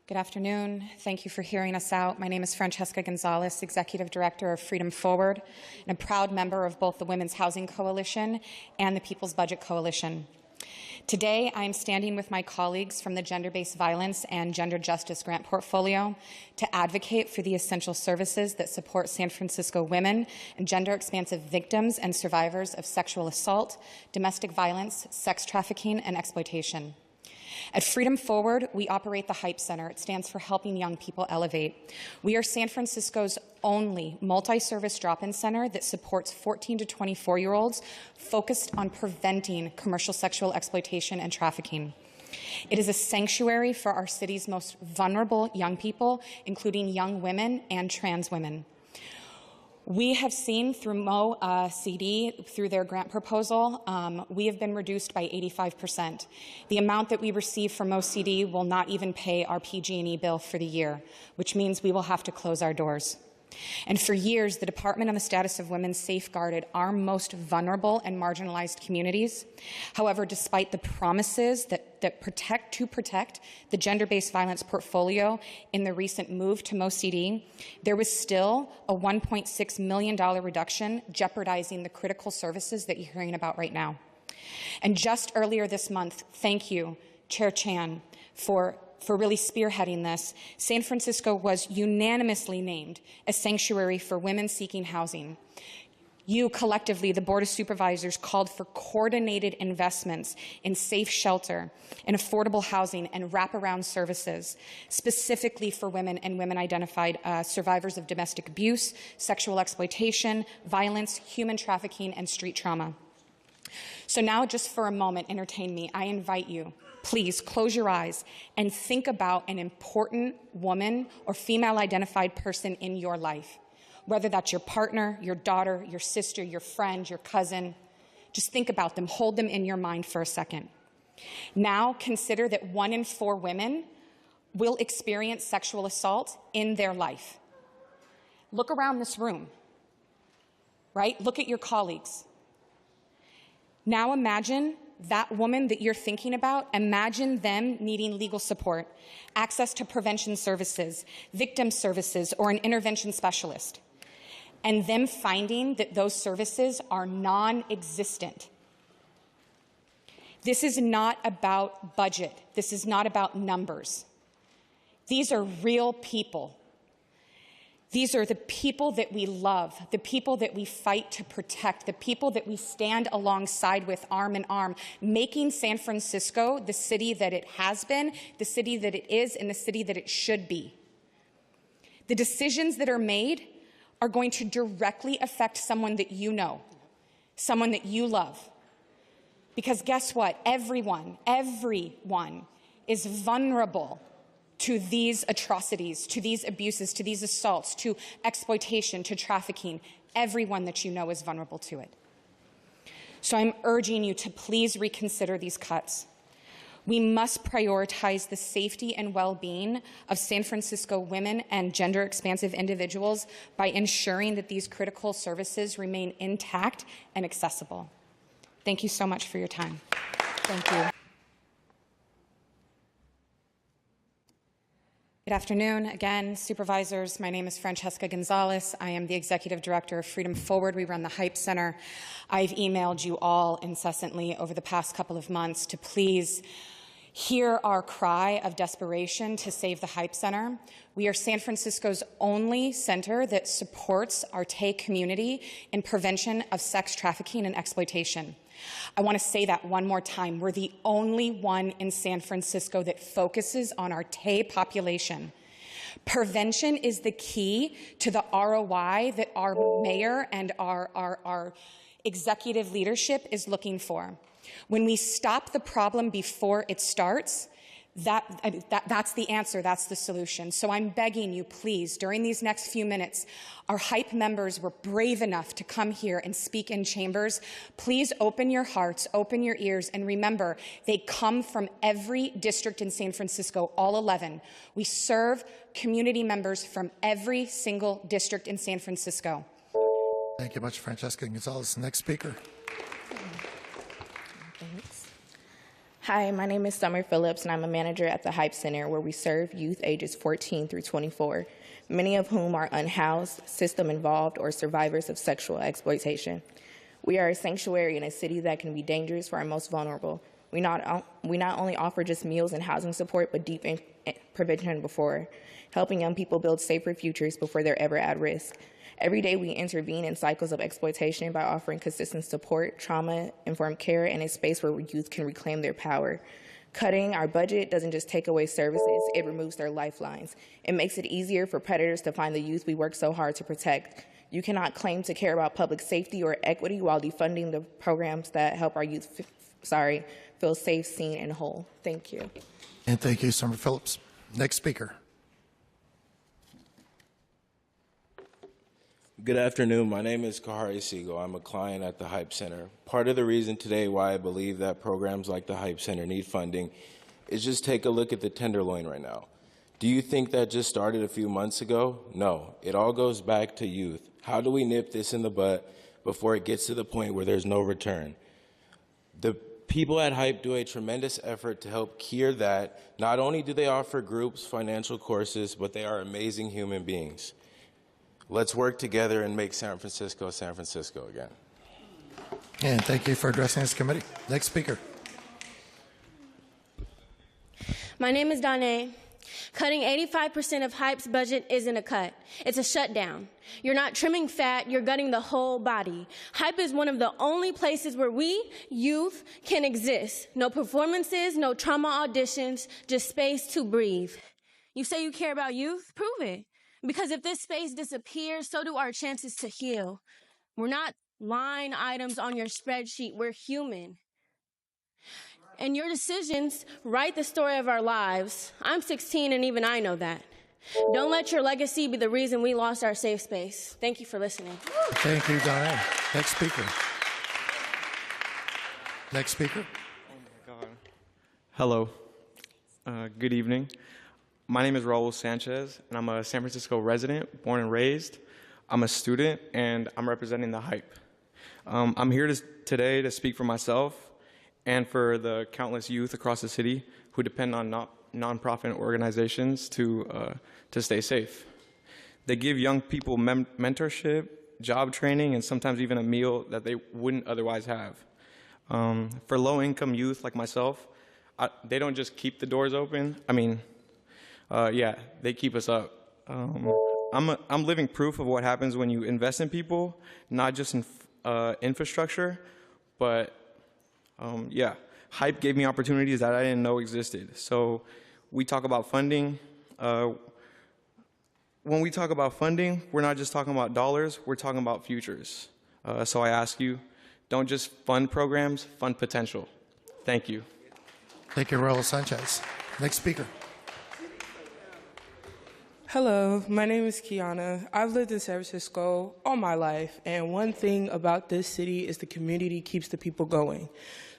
Good afternoon. Thank you for hearing us out. My name is Francesca Gonzalez, Executive Director of Freedom Forward, and a proud member of both the Women's Housing Coalition and the People's Budget Coalition. Today, I am standing with my colleagues from the Gender-Based Violence and Gender Justice Grant Portfolio to advocate for the essential services that support San Francisco women and gender-expansive victims and survivors of sexual assault, domestic violence, sex trafficking, and exploitation. At Freedom Forward, we operate the Hype Center. It stands for Helping Young People Elevate. We are San Francisco's only multi-service drop-in center that supports 14 to 24-year-olds focused on preventing commercial sexual exploitation and trafficking. It is a sanctuary for our city's most vulnerable young people, including young women and trans women. We have seen through MOHCD, through their grant proposal, we have been reduced by 85%. The amount that we receive from MOHCD will not even pay our PG&E bill for the year, which means we will have to close our doors. And for years, the Department on the Status of Women safeguarded our most vulnerable and marginalized communities. However, despite the promises that protect the gender-based violence portfolio in the recent move to MOHCD, there was still a $1.6 million reduction, jeopardizing the critical services that you're hearing about right now. And just earlier this month, thank you, Chair Chan, for really spearheading this. San Francisco was unanimously named a sanctuary for women seeking housing. You collectively, the Board of Supervisors, called for coordinated investments in safe shelter and affordable housing and wraparound services, specifically for women and women-identified survivors of domestic abuse, sexual exploitation, violence, human trafficking, and street trauma. So now, just for a moment, entertain me. I invite you, please close your eyes and think about an important woman or female-identified person in your life, whether that's your partner, your daughter, your sister, your friend, your cousin. Just think about them. Hold them in your mind for a second. Now consider that 1 in 4 women will experience sexual assault in their life. Look around this room, right? Look at your colleagues. Now imagine that woman that you're thinking about, imagine them needing legal support, access to prevention services, victim services, or an intervention specialist, and them finding that those services are non-existent. This is not about budget. This is not about numbers. These are real people. These are the people that we love, the people that we fight to protect, the people that we stand alongside with arm in arm, making San Francisco the city that it has been, the city that it is, and the city that it should be. The decisions that are made are going to directly affect someone that you know, someone that you love. Because guess what? Everyone is vulnerable to these atrocities, to these abuses, to these assaults, to exploitation, to trafficking. Everyone that you know is vulnerable to it. So I'm urging you to please reconsider these cuts. We must prioritize the safety and well-being of San Francisco women and gender-expansive individuals by ensuring that these critical services remain intact and accessible. Thank you so much for your time. Thank you. Good afternoon. Again, supervisors, my name is Francesca Gonzalez. I am the Executive Director of Freedom Forward. We run the Hype Center. I've emailed you all incessantly over the past couple of months to please hear our cry of desperation to save the Hype Center. We are San Francisco's only center that supports our Tay community in prevention of sex trafficking and exploitation. I want to say that one more time. We're the only one in San Francisco that focuses on our Tay population. Prevention is the key to the ROI that our mayor and our executive leadership is looking for. When we stop the problem before it starts, that's the answer, that's the solution. So I'm begging you, please, during these next few minutes, our Hype members were brave enough to come here and speak in chambers. Please open your hearts, open your ears, and remember, they come from every district in San Francisco, all 11. We serve community members from every single district in San Francisco. Thank you much, Francesca Gonzalez. Next speaker. Hi, my name is Summer Phillips, and I'm a manager at the Hype Center, where we serve youth ages 14 through 24, many of whom are unhoused, system-involved, or survivors of sexual exploitation. We are a sanctuary in a city that can be dangerous for our most vulnerable. We not only offer just meals and housing support, but deep prevention before, helping young people build safer futures before they're ever at risk. Every day we intervene in cycles of exploitation by offering consistent support, trauma-informed care, and a space where youth can reclaim their power. Cutting our budget doesn't just take away services, it removes their lifelines. It makes it easier for predators to find the youth we work so hard to protect. You cannot claim to care about public safety or equity while defunding the programs that help our youth feel safe, seen, and whole. Thank you. And thank you, Summer Phillips. Next speaker. Good afternoon. My name is Kahari Siegel. I'm a client at the Hype Center. Part of the reason today why I believe that programs like the Hype Center need funding is just take a look at the Tenderloin right now. Do you think that just started a few months ago? No. It all goes back to youth. How do we nip this in the butt before it gets to the point where there's no return? The people at Hype do a tremendous effort to help cure that. Not only do they offer groups financial courses, but they are amazing human beings. Let's work together and make San Francisco again. And thank you for addressing this committee. Next speaker. My name is Danae. Cutting 85% of Hype's budget isn't a cut. It's a shutdown. You're not trimming fat, you're gutting the whole body. Hype is one of the only places where we, youth, can exist. No performances, no trauma auditions, just space to breathe. You say you care about youth? Prove it. Because if this space disappears, so do our chances to heal. We're not line items on your spreadsheet, we're human. And your decisions write the story of our lives. I'm 16 and even I know that. Don't let your legacy be the reason we lost our safe space. Thank you for listening. Thank you, Diane. Next speaker. Next speaker. Oh my God. Hello. Good evening. My name is Raul Sanchez, and I'm a San Francisco resident, born and raised. I'm a student, and I'm representing the Hype. I'm here today to speak for myself and for the countless youth across the city who depend on nonprofit organizations to stay safe. They give young people mentorship, job training, and sometimes even a meal that they wouldn't otherwise have. For low-income youth like myself, they don't just keep the doors open. Yeah, they keep us up. I'm living proof of what happens when you invest in people, not just in infrastructure, but yeah, Hype gave me opportunities that I didn't know existed. So we talk about funding. When we talk about funding, we're not just talking about dollars, we're talking about futures. So I ask you, don't just fund programs, fund potential. Thank you. Thank you, Raul Sanchez. Next speaker. Hello, my name is Kiana. I've lived in San Francisco all my life, and one thing about this city is the community keeps the people going.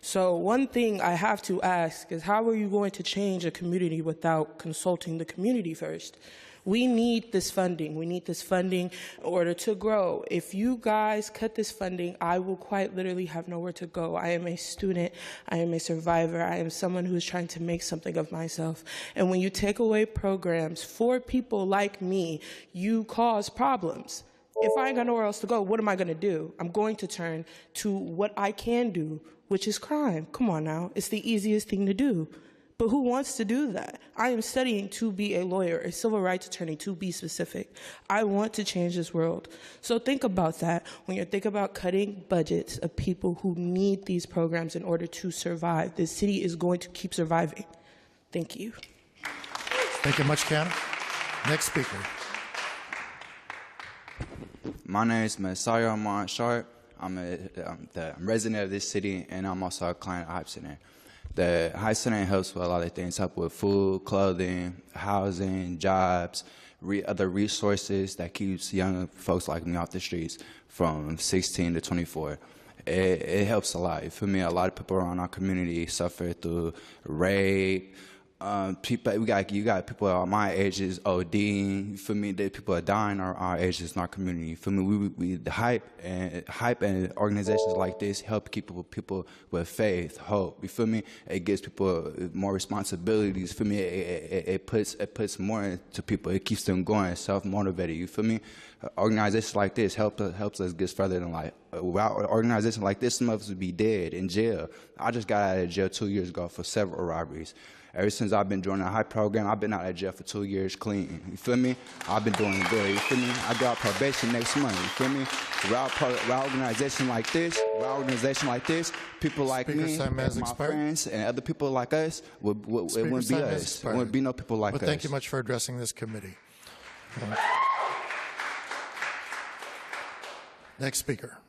So one thing I have to ask is, how are you going to change a community without consulting the community first? We need this funding. We need this funding in order to grow. If you guys cut this funding, I will quite literally have nowhere to go. I am a student. I am a survivor. I am someone who is trying to make something of myself. And when you take away programs for people like me, you cause problems. If I ain't got nowhere else to go, what am I going to do? I'm going to turn to what I can do, which is crime. Come on now. It's the easiest thing to do. But who wants to do that? I am studying to be a lawyer, a civil rights attorney, to be specific. I want to change this world. So think about that when you think about cutting budgets of people who need these programs in order to survive. This city is going to keep surviving. Thank you. Thank you much, Kiana. Next speaker. My name is Messiah Amon Sharp. I'm the resident of this city, and I'm also a client at Hype Center. The Hype Center helps with a lot of things, help with food, clothing, housing, jobs, other resources that keeps young folks like me off the streets from 16 to 24. It helps a lot. For me, a lot of people around our community suffer through rape, People, you got people at my ages ODing. You feel me? That people are dying our ages in our community. You feel me? We the hype and organizations like this help keep people with faith, hope. You feel me? It gives people more responsibilities. You feel me? It puts more into people. It keeps them going, self-motivated. You feel me? Organizations like this helps us get further in life. Without an organization like this, some of us would be dead in jail. I just got out of jail 2 years ago for several robberies. Ever since I've been joining the HYPE program, I've been out of jail for 2 years clean. You feel me? I've been doing good. You feel me? I go out probation next month. You feel me? Without organization like this, people like me, and my friends, and other people like us, it wouldn't be us. There wouldn't be no people like us. Thank you much for addressing this committee. Next speaker.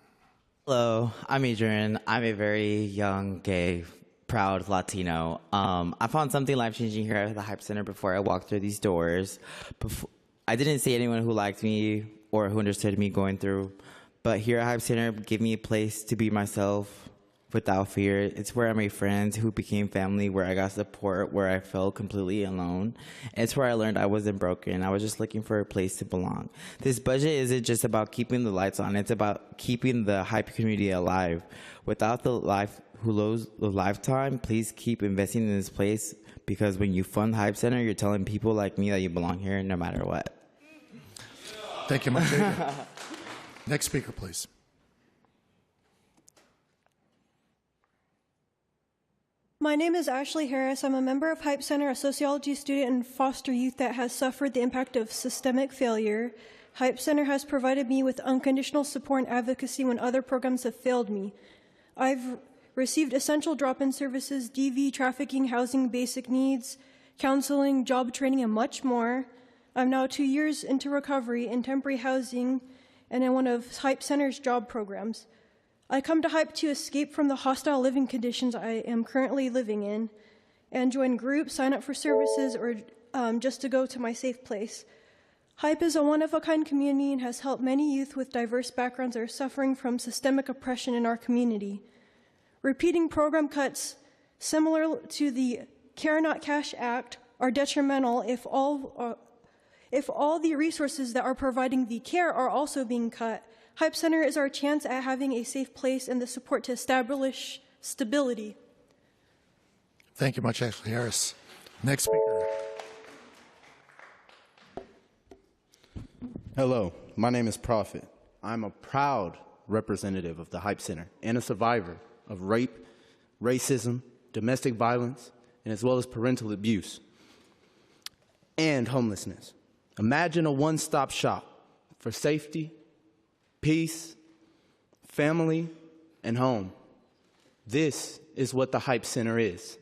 Hello, I'm Adrian. I'm a very young, gay, proud Latino. I found something life-changing here at the HYPE Center before I walked through these doors. I didn't see anyone who liked me or who understood me going through, but here at HYPE Center gave me a place to be myself without fear. It's where I made friends who became family, where I got support, where I felt completely alone. It's where I learned I wasn't broken. I was just looking for a place to belong. This budget isn't just about keeping the lights on. It's about keeping the HYPE community alive. Without the lifetime, please keep investing in this place, because when you fund HYPE Center, you're telling people like me that you belong here no matter what. Thank you much, Adrian. Next speaker, please. My name is Ashley Harris. I'm a member of HYPE Center, a sociology student and foster youth that has suffered the impact of systemic failure. HYPE Center has provided me with unconditional support and advocacy when other programs have failed me. I've received essential drop-in services, DV, trafficking, housing, basic needs, counseling, job training, and much more. I'm now 2 years into recovery in temporary housing and in one of HYPE Center's job programs. I come to HYPE to escape from the hostile living conditions I am currently living in and join groups, sign up for services, or just to go to my safe place. HYPE is a one-of-a-kind community and has helped many youth with diverse backgrounds that are suffering from systemic oppression in our community. Repeating program cuts similar to the Care Not Cash Act are detrimental if all the resources that are providing the care are also being cut. HYPE Center is our chance at having a safe place and the support to establish stability. Thank you much, Ashley Harris. Next speaker. Hello, my name is Prophet. I'm a proud representative of the HYPE Center and a survivor of rape, racism, domestic violence, and as well as parental abuse and homelessness. Imagine a one-stop shop for safety, peace, family, and home. This is what the HYPE Center is.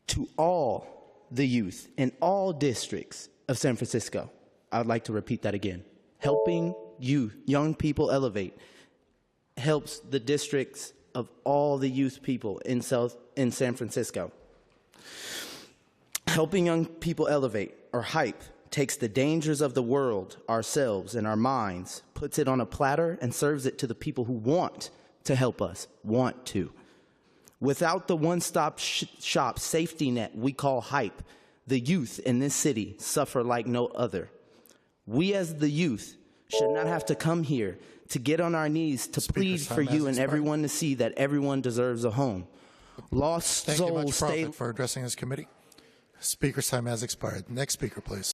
To all the youth in all districts of San Francisco, I would like to repeat that again. Helping you, young people, elevate helps the districts of all the youth people in San Francisco. Helping young people elevate, or HYPE, takes the dangers of the world, ourselves, and our minds, puts it on a platter, and serves it to the people who want to help us, want to. Without the one-stop shop safety net we call HYPE, the youth in this city suffer like no other. We as the youth should not have to come here to get on our knees to plead for you and everyone to see that everyone deserves a home. Lost souls stay. Thank you much, Prophet, for addressing this committee. Speaker's time has expired. Next speaker, please.